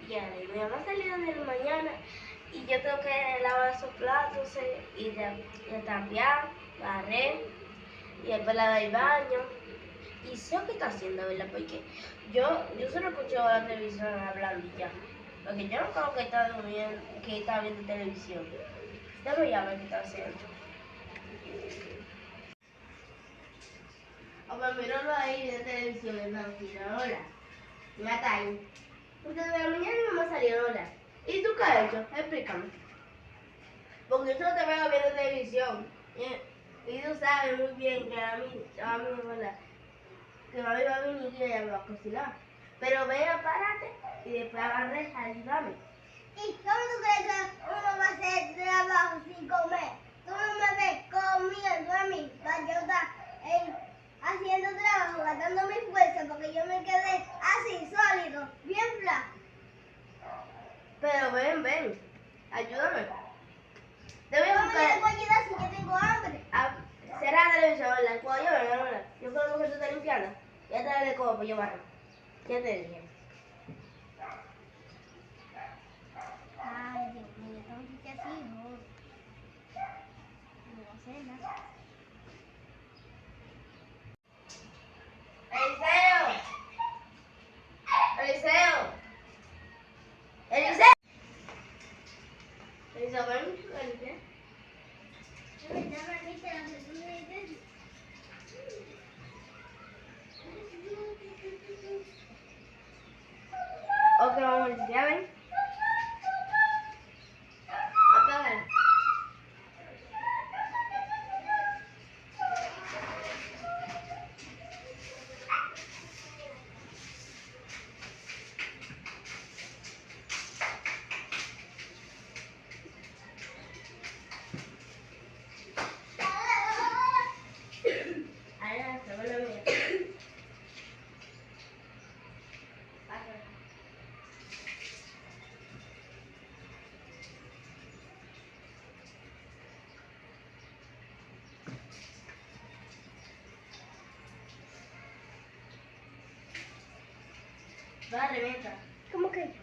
mañana. Y mi mamá salió de la mañana y yo tengo que lavar esos platos y de trapear, barrer y después lavar el baño. Y sé qué está haciendo, ¿verdad? Porque yo solo escucho la televisión hablando y ya. Porque yo no creo que está durmiendo, que está viendo televisión. Usted me llama qué está haciendo. O me miró ahí de televisión en la oficina, hola. Y me está ahí. Porque de la mañana mi mamá salió, hola. ¿Y tú qué has hecho? Explícame. Porque yo solo te veo viendo televisión. Y tú sabes muy bien que a mí, hola, que mami va a venir y ella me va a cocinar. Pero ven, párate y después agarré, ayúdame. ¿Y cómo tú crees que uno va a hacer trabajo sin comer? Tú no me ves comiendo a mí para yo estar haciendo trabajo, gastando mi fuerza porque yo me quedé así, sólido, bien flaco. Pero ven, ayúdame. Te voy a ¿Cómo yo te buscar. puedo ayudar si yo tengo hambre? Será la televisión, ¿verdad? Cuando yo venga, ¿verdad? Yo creo que tú estás limpiando. Ya te de copo, yo barro. Ya te dije. Ay, Dios mío, tengo que así, no. No voy a hacer nada. Eliseo. Eliseo. Eliseo. Eliseo, ven. Eliseo. Ok, vamos a limpiar, ven. Apaga. Ahora se vuelve a ver. Vale, venga. ¿Cómo que?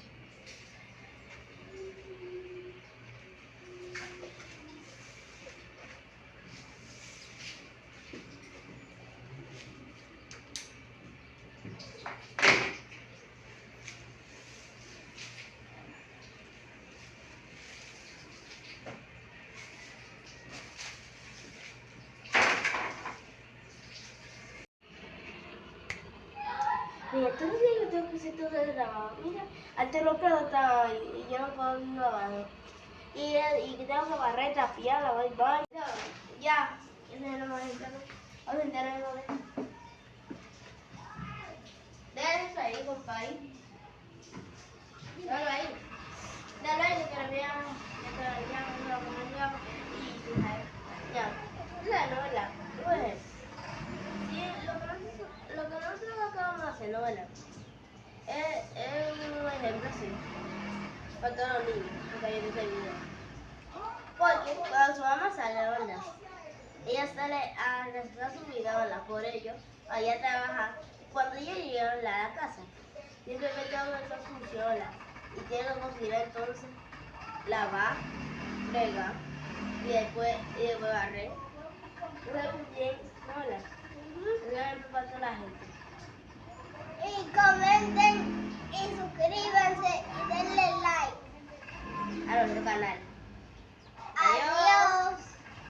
Mira, todos los días yo tengo que hacer todo el trabajo. Mira, antes los pedos estaban ahí y yo no puedo ir lavando. Y que tengo que barrer, trapear, lavar el baño. Ya, ese no me entra. Vamos a entrar en lo de. Déjalo eso ahí, compadre. Dale ahí. Dale ahí, que la mía. Y tú sabes. Ya. Tú sabes, ¿no? ¿Verdad? Pues, sí, lo que nosotros acabamos de hacer, ¿no? ¿Verdad? Es un ejemplo así. Para todos los niños, porque hay en este video. Porque cuando su mamá sale, ¿verdad? Ella sale a arriesgar su vida, ¿verdad? Por ello, allá trabaja. Cuando ella llega a la casa, simplemente hago esa función, ¿verdad? Y tiene que cocinar, entonces lavar, fregar y después barrer. Eso es bien, ¿no? ¿Verdad? Es un ejemplo para toda la gente. Y comenten y suscríbanse y denle like A nuestro canal.